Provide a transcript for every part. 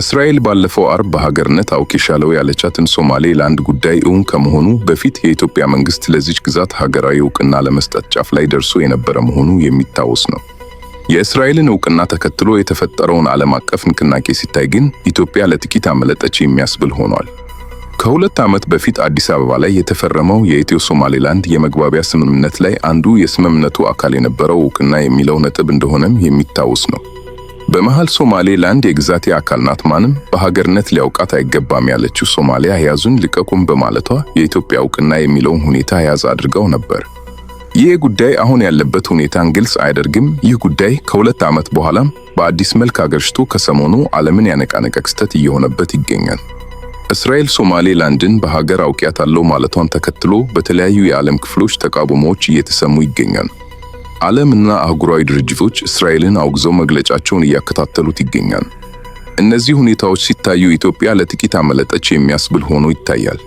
እስራኤል ባለፈው አርብ በሀገርነት አውቄሻለሁ ያለቻትን ሶማሌላንድ ጉዳይ እውን ከመሆኑ በፊት የኢትዮጵያ መንግስት ለዚች ግዛት ሀገራዊ እውቅና ለመስጠት ጫፍ ላይ ደርሶ የነበረ መሆኑ የሚታወስ ነው። የእስራኤልን እውቅና ተከትሎ የተፈጠረውን ዓለም አቀፍ ንቅናቄ ሲታይ ግን ኢትዮጵያ ለጥቂት አመለጠች የሚያስብል ሆኗል። ከሁለት ዓመት በፊት አዲስ አበባ ላይ የተፈረመው የኢትዮ ሶማሌላንድ የመግባቢያ ስምምነት ላይ አንዱ የስምምነቱ አካል የነበረው እውቅና የሚለው ነጥብ እንደሆነም የሚታወስ ነው። በመሃል ሶማሌላንድ የግዛቴ አካል ናት፣ ማንም በሀገርነት ሊያውቃት አይገባም ያለችው ሶማሊያ ያዙን ልቀቁም በማለቷ የኢትዮጵያ እውቅና የሚለውን ሁኔታ ያዝ አድርገው ነበር። ይህ ጉዳይ አሁን ያለበት ሁኔታን ግልጽ አያደርግም። ይህ ጉዳይ ከሁለት ዓመት በኋላም በአዲስ መልክ አገርሽቶ ከሰሞኑ ዓለምን ያነቃነቀ ክስተት እየሆነበት ይገኛል። እስራኤል ሶማሌላንድን በሀገር አውቂያታለሁ ማለቷን ተከትሎ በተለያዩ የዓለም ክፍሎች ተቃውሞዎች እየተሰሙ ይገኛሉ። ዓለምና አህጉራዊ ድርጅቶች እስራኤልን አውግዘው መግለጫቸውን እያከታተሉት ይገኛሉ። እነዚህ ሁኔታዎች ሲታዩ ኢትዮጵያ ለጥቂት አመለጠች የሚያስብል ሆኖ ይታያል።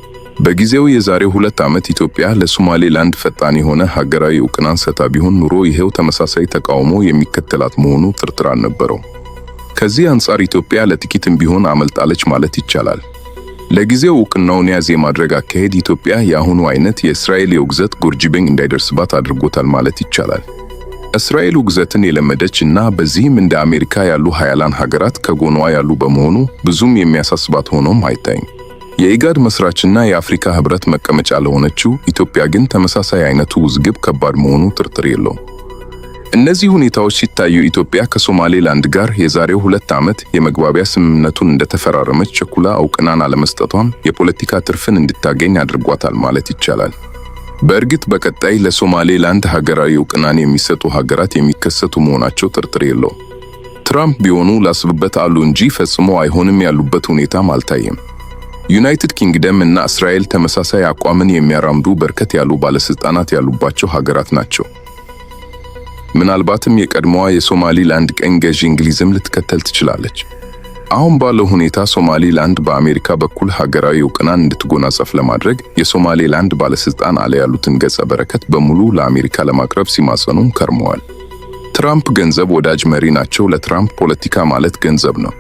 በጊዜው የዛሬው 2 ዓመት ኢትዮጵያ ለሶማሌላንድ ፈጣን የሆነ ሀገራዊ እውቅናን ሰጥታ ቢሆን ኑሮ ይሄው ተመሳሳይ ተቃውሞ የሚከተላት መሆኑ ጥርጥር አልነበረው። ከዚህ አንጻር ኢትዮጵያ ለጥቂትም ቢሆን አመልጣለች ማለት ይቻላል። ለጊዜው እውቅናውን ያዝ የማድረግ አካሄድ ኢትዮጵያ የአሁኑ አይነት የእስራኤል የውግዘት ጎርጅበኝ እንዳይደርስባት አድርጎታል ማለት ይቻላል። እስራኤል ውግዘትን የለመደች እና በዚህም እንደ አሜሪካ ያሉ ሀያላን ሀገራት ከጎኗ ያሉ በመሆኑ ብዙም የሚያሳስባት ሆኖም አይታይም። የኢጋድ መስራችና የአፍሪካ ህብረት መቀመጫ ለሆነችው ኢትዮጵያ ግን ተመሳሳይ አይነቱ ውዝግብ ከባድ መሆኑ ጥርጥር የለውም። እነዚህ ሁኔታዎች ሲታዩ ኢትዮጵያ ከሶማሌላንድ ጋር የዛሬው 2 ዓመት የመግባቢያ ስምምነቱን እንደተፈራረመች ቸኩላ እውቅናን አለመስጠቷም የፖለቲካ ትርፍን እንድታገኝ አድርጓታል ማለት ይቻላል። በእርግጥ በቀጣይ ለሶማሌላንድ ሀገራዊ እውቅናን የሚሰጡ ሀገራት የሚከሰቱ መሆናቸው ጥርጥር የለውም። ትራምፕ ቢሆኑ ላስብበት አሉ እንጂ ፈጽሞ አይሆንም ያሉበት ሁኔታም አልታየም። ዩናይትድ ኪንግደም እና እስራኤል ተመሳሳይ አቋምን የሚያራምዱ በርከት ያሉ ባለስልጣናት ያሉባቸው ሀገራት ናቸው። ምናልባትም የቀድሞዋ የሶማሊላንድ ቀኝ ገዢ እንግሊዝም ልትከተል ትችላለች። አሁን ባለው ሁኔታ ሶማሊላንድ በአሜሪካ በኩል ሀገራዊ እውቅናን እንድትጎናጸፍ ለማድረግ የሶማሌላንድ ባለስልጣን አለ ያሉትን ገጸ በረከት በሙሉ ለአሜሪካ ለማቅረብ ሲማጸኑም ከርመዋል። ትራምፕ ገንዘብ ወዳጅ መሪ ናቸው። ለትራምፕ ፖለቲካ ማለት ገንዘብ ነው።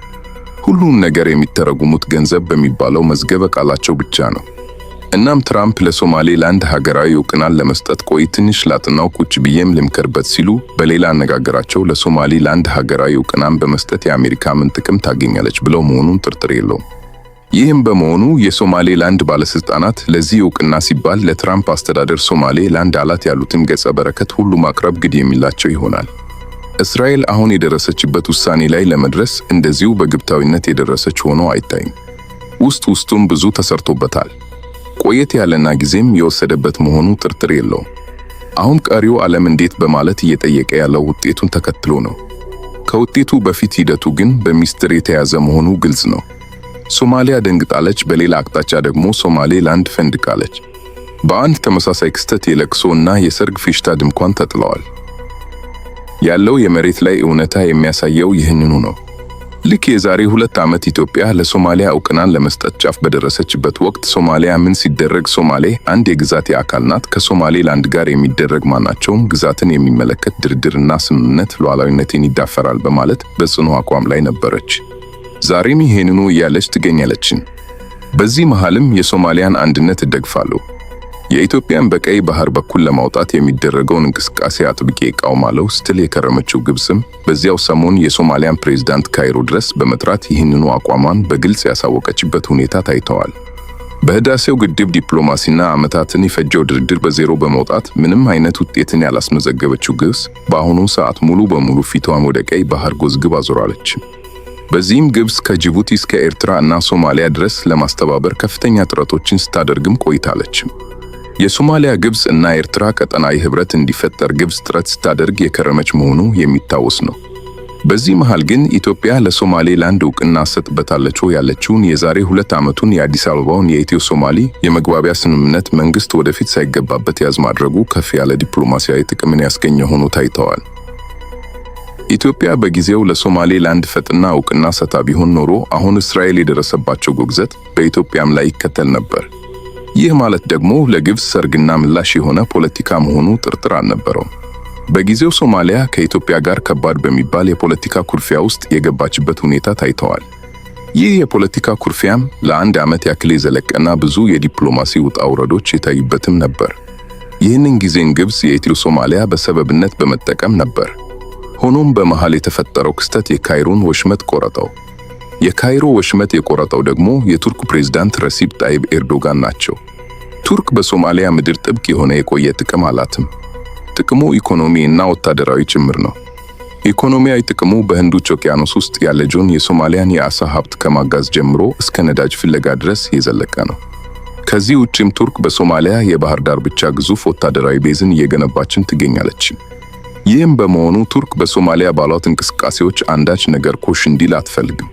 ሁሉም ነገር የሚተረጉሙት ገንዘብ በሚባለው መዝገበ ቃላቸው ብቻ ነው። እናም ትራምፕ ለሶማሌላንድ ሀገራዊ እውቅናን ለመስጠት ቆይ ትንሽ ላጥናው ቁጭ ብዬም ልምከርበት ሲሉ፣ በሌላ አነጋገራቸው ለሶማሌላንድ ሀገራዊ እውቅናን በመስጠት የአሜሪካ ምን ጥቅም ታገኛለች ብለው መሆኑን ጥርጥር የለውም። ይህም በመሆኑ የሶማሌላንድ ባለስልጣናት ለዚህ እውቅና ሲባል ለትራምፕ አስተዳደር ሶማሌላንድ አላት ያሉትን ገጸ በረከት ሁሉ ማቅረብ ግድ የሚላቸው ይሆናል። እስራኤል አሁን የደረሰችበት ውሳኔ ላይ ለመድረስ እንደዚሁ በግብታዊነት የደረሰች ሆኖ አይታይም። ውስጡም ብዙ ተሰርቶበታል። ቆየት ያለና ጊዜም የወሰደበት መሆኑ ጥርጥር የለውም። አሁን ቀሪው ዓለም እንዴት በማለት እየጠየቀ ያለው ውጤቱን ተከትሎ ነው። ከውጤቱ በፊት ሂደቱ ግን በሚስጥር የተያዘ መሆኑ ግልጽ ነው። ሶማሊያ ደንግጣለች፣ በሌላ አቅጣጫ ደግሞ ሶማሌላንድ ፈንድቃለች። በአንድ ተመሳሳይ ክስተት የለቅሶ እና የሰርግ ፌሽታ ድንኳን ተጥለዋል። ያለው የመሬት ላይ እውነታ የሚያሳየው ይህንኑ ነው። ልክ የዛሬ 2 ዓመት ኢትዮጵያ ለሶማሊያ እውቅናን ለመስጠት ጫፍ በደረሰችበት ወቅት ሶማሊያ ምን ሲደረግ ሶማሌ አንድ የግዛቴ አካል ናት፣ ከሶማሌላንድ ጋር የሚደረግ ማናቸውም ግዛትን የሚመለከት ድርድርና ስምምነት ሉዓላዊነትን ይዳፈራል በማለት በጽኑ አቋም ላይ ነበረች። ዛሬም ይሄንኑ እያለች ትገኛለች። በዚህ መሃልም የሶማሊያን አንድነት እደግፋለሁ፣ የኢትዮጵያን በቀይ ባህር በኩል ለማውጣት የሚደረገውን እንቅስቃሴ አጥብቄ እቃወማለሁ ስትል የከረመችው ግብጽም በዚያው ሰሞን የሶማሊያን ፕሬዝዳንት ካይሮ ድረስ በመጥራት ይህንኑ አቋሟን በግልጽ ያሳወቀችበት ሁኔታ ታይተዋል። በህዳሴው ግድብ ዲፕሎማሲና ዓመታትን የፈጀው ድርድር በዜሮ በመውጣት ምንም አይነት ውጤትን ያላስመዘገበችው ግብጽ በአሁኑ ሰዓት ሙሉ በሙሉ ፊቷን ወደ ቀይ ባህር ጎዝግብ አዞራለች። በዚህም ግብጽ ከጅቡቲ እስከ ኤርትራ እና ሶማሊያ ድረስ ለማስተባበር ከፍተኛ ጥረቶችን ስታደርግም ቆይታለች። የሶማሊያ ግብጽ እና ኤርትራ ቀጠናዊ ህብረት እንዲፈጠር ግብጽ ጥረት ስታደርግ የከረመች መሆኑ የሚታወስ ነው። በዚህ መሃል ግን ኢትዮጵያ ለሶማሌላንድ እውቅና ሰጥበታለች ያለችውን የዛሬ 2 ዓመቱን የአዲስ አበባውን የኢትዮ ሶማሊ የመግባቢያ ስምምነት መንግስት ወደፊት ሳይገባበት ያዝ ማድረጉ ከፍ ያለ ዲፕሎማሲያዊ ጥቅምን ያስገኘ ሆኖ ታይተዋል። ኢትዮጵያ በጊዜው ለሶማሌላንድ ፈጥና እውቅና ሰጥታ ቢሆን ኖሮ አሁን እስራኤል የደረሰባቸው ውግዘት በኢትዮጵያም ላይ ይከተል ነበር። ይህ ማለት ደግሞ ለግብጽ ሰርግና ምላሽ የሆነ ፖለቲካ መሆኑ ጥርጥር አልነበረውም። በጊዜው ሶማሊያ ከኢትዮጵያ ጋር ከባድ በሚባል የፖለቲካ ኩርፊያ ውስጥ የገባችበት ሁኔታ ታይተዋል። ይህ የፖለቲካ ኩርፊያም ለአንድ ዓመት ያክል የዘለቀና ብዙ የዲፕሎማሲ ውጣ ውረዶች የታዩበትም ነበር። ይህንን ጊዜን ግብፅ የኢትዮ ሶማሊያ በሰበብነት በመጠቀም ነበር። ሆኖም በመሃል የተፈጠረው ክስተት የካይሮን ወሽመጥ ቆረጠው። የካይሮ ወሽመጥ የቆረጠው ደግሞ የቱርክ ፕሬዝዳንት ረሲብ ጣይብ ኤርዶጋን ናቸው። ቱርክ በሶማሊያ ምድር ጥብቅ የሆነ የቆየ ጥቅም አላትም። ጥቅሙ ኢኮኖሚ እና ወታደራዊ ጭምር ነው። ኢኮኖሚያዊ ጥቅሙ በህንድ ውቅያኖስ ውስጥ ያለችውን የሶማሊያን የአሳ ሀብት ከማጋዝ ጀምሮ እስከ ነዳጅ ፍለጋ ድረስ የዘለቀ ነው። ከዚህ ውጭም ቱርክ በሶማሊያ የባህር ዳር ብቻ ግዙፍ ወታደራዊ ቤዝን እየገነባችን ትገኛለች። ይህም በመሆኑ ቱርክ በሶማሊያ ባሏት እንቅስቃሴዎች አንዳች ነገር ኮሽ እንዲል አትፈልግም።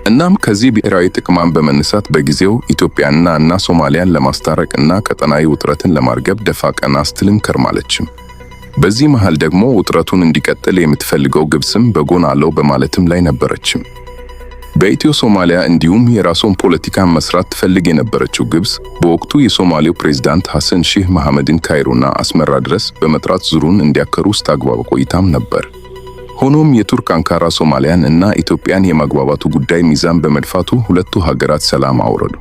እናም ከዚህ ብሔራዊ ጥቅማን በመነሳት በጊዜው ኢትዮጵያንና ሶማሊያን ለማስታረቅ እና ቀጠናዊ ውጥረትን ለማርገብ ደፋ ቀና ስትልም ከርማለችም። በዚህ መሃል ደግሞ ውጥረቱን እንዲቀጥል የምትፈልገው ግብፅም በጎን አለው በማለትም ላይ ነበረችም። በኢትዮ ሶማሊያ እንዲሁም የራሷን ፖለቲካን መስራት ትፈልግ የነበረችው ግብፅ በወቅቱ የሶማሌው ፕሬዝዳንት ሐሰን ሼህ መሐመድን ካይሮና አስመራ ድረስ በመጥራት ዙሩን እንዲያከሩ ስታግባባ ቆይታም ነበር። ሆኖም የቱርክ አንካራ ሶማሊያን እና ኢትዮጵያን የማግባባቱ ጉዳይ ሚዛን በመድፋቱ ሁለቱ ሀገራት ሰላም አወረዱ።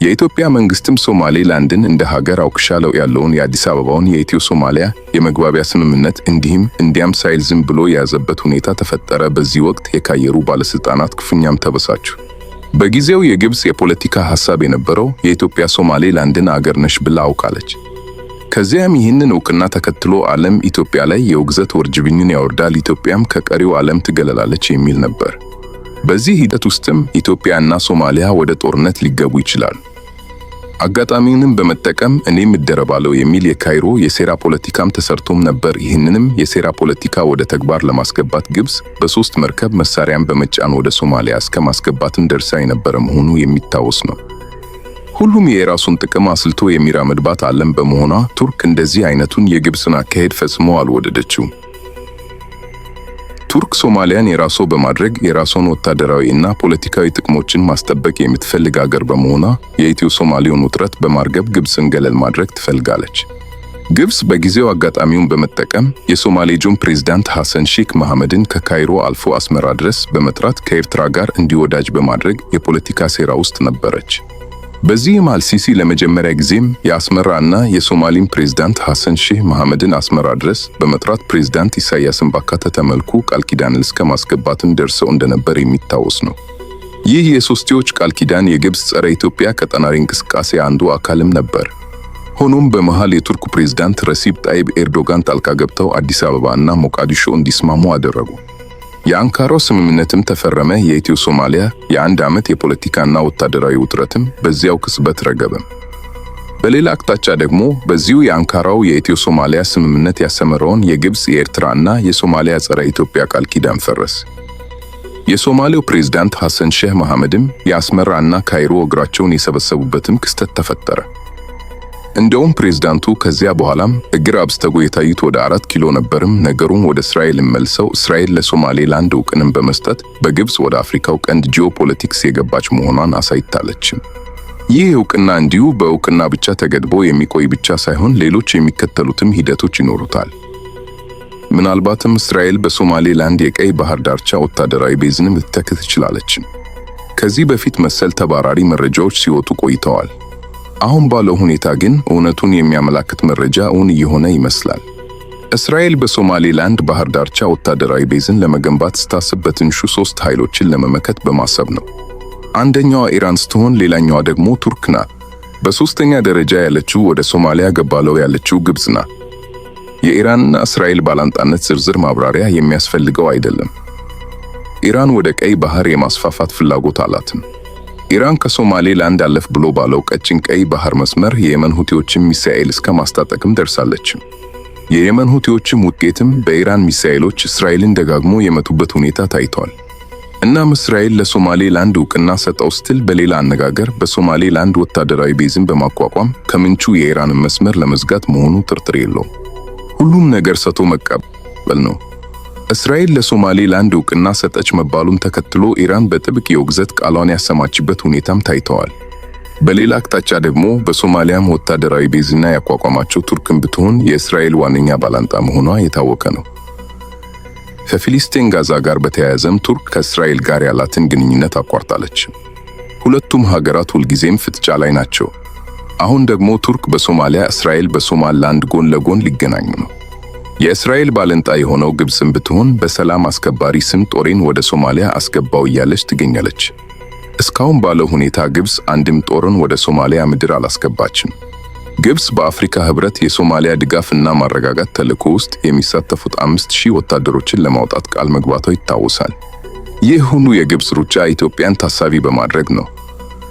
የኢትዮጵያ መንግስትም ሶማሌላንድን እንደ ሀገር አውቅሻለሁ ያለውን የአዲስ አበባውን የኢትዮ ሶማሊያ የመግባቢያ ስምምነት እንዲያም ሳይል ዝም ብሎ የያዘበት ሁኔታ ተፈጠረ። በዚህ ወቅት የካይሮ ባለስልጣናት ክፉኛም ተበሳጩ። በጊዜው የግብፅ የፖለቲካ ሐሳብ የነበረው የኢትዮጵያ ሶማሌላንድን አገር ነሽ ብላ አውቃለች። ከዚያም ይህንን እውቅና ተከትሎ ዓለም ኢትዮጵያ ላይ የውግዘት ወርጅብኝን ያወርዳል፣ ኢትዮጵያም ከቀሪው ዓለም ትገለላለች የሚል ነበር። በዚህ ሂደት ውስጥም ኢትዮጵያና ሶማሊያ ወደ ጦርነት ሊገቡ ይችላሉ። አጋጣሚውንም በመጠቀም እኔም እደረባለሁ የሚል የካይሮ የሴራ ፖለቲካም ተሰርቶም ነበር። ይህንንም የሴራ ፖለቲካ ወደ ተግባር ለማስገባት ግብፅ በሶስት መርከብ መሳሪያን በመጫን ወደ ሶማሊያ እስከ ማስገባትን ደርሳ የነበረ መሆኑ የሚታወስ ነው። ሁሉም የራሱን ጥቅም አስልቶ የሚራመድባት ዓለም በመሆኗ ቱርክ እንደዚህ አይነቱን የግብፅን አካሄድ ፈጽሞ አልወደደችውም። ቱርክ ሶማሊያን የራሷ በማድረግ የራሷን ወታደራዊ እና ፖለቲካዊ ጥቅሞችን ማስጠበቅ የምትፈልግ አገር በመሆኗ የኢትዮ ሶማሊያን ውጥረት በማርገብ ግብፅን ገለል ማድረግ ትፈልጋለች። ግብፅ በጊዜው አጋጣሚውን በመጠቀም የሶማሌጁን ፕሬዝዳንት ሐሰን ሼክ መሐመድን ከካይሮ አልፎ አስመራ ድረስ በመጥራት ከኤርትራ ጋር እንዲወዳጅ በማድረግ የፖለቲካ ሴራ ውስጥ ነበረች። በዚህም አልሲሲ ለመጀመሪያ ጊዜም የአስመራ እና የሶማሊን ፕሬዝዳንት ሐሰን ሼህ መሐመድን አስመራ ድረስ በመጥራት ፕሬዝዳንት ኢሳያስን ባካተተ መልኩ ቃል ኪዳን እስከ ማስገባትን ደርሰው እንደነበር የሚታወስ ነው። ይህ የሶስትዮሽ ቃል ኪዳን የግብፅ ጸረ ኢትዮጵያ ቀጠናዊ እንቅስቃሴ አንዱ አካልም ነበር። ሆኖም በመሃል የቱርክ ፕሬዝዳንት ረሲብ ጣይብ ኤርዶጋን ጣልቃ ገብተው አዲስ አበባ እና ሞቃዲሾ እንዲስማሙ አደረጉ። የአንካራው ስምምነትም ተፈረመ። የኢትዮ ሶማሊያ የአንድ ዓመት የፖለቲካና ወታደራዊ ውጥረትም በዚያው ቅጽበት ረገበ። በሌላ አቅጣጫ ደግሞ በዚሁ የአንካራው የኢትዮ ሶማሊያ ስምምነት ያሰመረውን የግብፅ የኤርትራና የሶማሊያ ጸረ ኢትዮጵያ ቃል ኪዳን ፈረሰ። የሶማሌው ፕሬዝዳንት ሐሰን ሼህ መሐመድም የአስመራና ካይሮ እግራቸውን የሰበሰቡበትም ክስተት ተፈጠረ። እንደውም ፕሬዝዳንቱ ከዚያ በኋላም እግር አብስተው የታዩት ወደ 4 ኪሎ ነበርም። ነገሩን ወደ እስራኤል መልሰው እስራኤል ለሶማሌላንድ እውቅናን በመስጠት በግብፅ ወደ አፍሪካው ቀንድ ጂኦፖለቲክስ የገባች መሆኗን አሳይታለች። ይህ እውቅና እንዲሁ በእውቅና ብቻ ተገድቦ የሚቆይ ብቻ ሳይሆን ሌሎች የሚከተሉትም ሂደቶች ይኖሩታል። ምናልባትም እስራኤል በሶማሌላንድ የቀይ ባህር ዳርቻ ወታደራዊ ቤዝንም ልትተክል ትችላለች። ከዚህ በፊት መሰል ተባራሪ መረጃዎች ሲወጡ ቆይተዋል። አሁን ባለው ሁኔታ ግን እውነቱን የሚያመላክት መረጃ እውን እየሆነ ይመስላል። እስራኤል በሶማሌላንድ ባህር ዳርቻ ወታደራዊ ቤዝን ለመገንባት ስታስብ በትንሹ 3 ኃይሎችን ለመመከት በማሰብ ነው። አንደኛዋ ኢራን ስትሆን ሌላኛዋ ደግሞ ቱርክ ናት። በሶስተኛ ደረጃ ያለችው ወደ ሶማሊያ ገባለው ያለችው ግብፅ ናት። የኢራንና እስራኤል ባላንጣነት ዝርዝር ማብራሪያ የሚያስፈልገው አይደለም። ኢራን ወደ ቀይ ባህር የማስፋፋት ፍላጎት አላትም። ኢራን ከሶማሌላንድ አለፍ ብሎ ባለው ቀጭን ቀይ ባህር መስመር የየመን ሁቲዎችን ሚሳኤል እስከ ማስታጠቅም ደርሳለች። የየመን ሁቲዎችም ውጤትም በኢራን ሚሳኤሎች እስራኤልን ደጋግሞ የመቱበት ሁኔታ ታይቷል። እናም እስራኤል ለሶማሌላንድ እውቅና ሰጠው ስትል በሌላ አነጋገር በሶማሌላንድ ወታደራዊ ቤዝን በማቋቋም ከምንጩ የኢራንን መስመር ለመዝጋት መሆኑ ጥርጥር የለውም። ሁሉም ነገር ሰጥቶ መቀበል ነው። እስራኤል ለሶማሌላንድ እውቅና ሰጠች መባሉን ተከትሎ ኢራን በጥብቅ የውግዘት ቃሏን ያሰማችበት ሁኔታም ታይተዋል። በሌላ አቅጣጫ ደግሞ በሶማሊያም ወታደራዊ ቤዝና ያቋቋማቸው ቱርክን ብትሆን የእስራኤል ዋነኛ ባላንጣ መሆኗ የታወቀ ነው። ከፊሊስጤን ጋዛ ጋር በተያያዘም ቱርክ ከእስራኤል ጋር ያላትን ግንኙነት አቋርጣለች። ሁለቱም ሀገራት ሁልጊዜም ፍጥጫ ላይ ናቸው። አሁን ደግሞ ቱርክ በሶማሊያ፣ እስራኤል በሶማሊላንድ ጎን ለጎን ሊገናኙ ነው። የእስራኤል ባለንጣ የሆነው ግብፅም ብትሆን በሰላም አስከባሪ ስም ጦሬን ወደ ሶማሊያ አስገባው እያለች ትገኛለች። እስካሁን ባለው ሁኔታ ግብፅ አንድም ጦርን ወደ ሶማሊያ ምድር አላስገባችም። ግብፅ በአፍሪካ ህብረት የሶማሊያ ድጋፍ እና ማረጋጋት ተልዕኮ ውስጥ የሚሳተፉት 5000 ወታደሮችን ለማውጣት ቃል መግባቷ ይታወሳል። ይህ ሁሉ የግብፅ ሩጫ ኢትዮጵያን ታሳቢ በማድረግ ነው።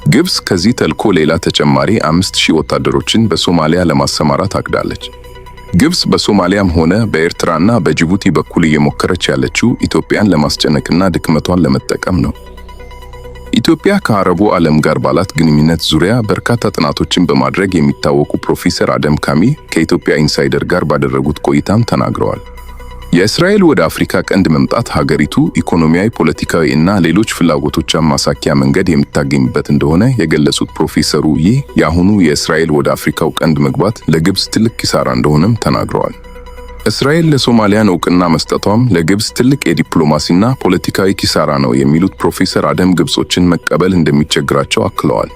ግብፅ ከዚህ ተልዕኮ ሌላ ተጨማሪ 5000 ወታደሮችን በሶማሊያ ለማሰማራት አቅዳለች። ግብፅ በሶማሊያም ሆነ በኤርትራና በጅቡቲ በኩል እየሞከረች ያለችው ኢትዮጵያን ለማስጨነቅና ድክመቷን ለመጠቀም ነው። ኢትዮጵያ ከአረቡ ዓለም ጋር ባላት ግንኙነት ዙሪያ በርካታ ጥናቶችን በማድረግ የሚታወቁ ፕሮፌሰር አደም ካሚ ከኢትዮጵያ ኢንሳይደር ጋር ባደረጉት ቆይታም ተናግረዋል። የእስራኤል ወደ አፍሪካ ቀንድ መምጣት ሀገሪቱ ኢኮኖሚያዊ፣ ፖለቲካዊ እና ሌሎች ፍላጎቶቿን ማሳኪያ መንገድ የምታገኝበት እንደሆነ የገለጹት ፕሮፌሰሩ ይህ የአሁኑ የእስራኤል ወደ አፍሪካው ቀንድ መግባት ለግብፅ ትልቅ ኪሳራ እንደሆነም ተናግረዋል። እስራኤል ለሶማሊያን እውቅና መስጠቷም ለግብፅ ትልቅ የዲፕሎማሲና ፖለቲካዊ ኪሳራ ነው የሚሉት ፕሮፌሰር አደም ግብጾችን መቀበል እንደሚቸግራቸው አክለዋል።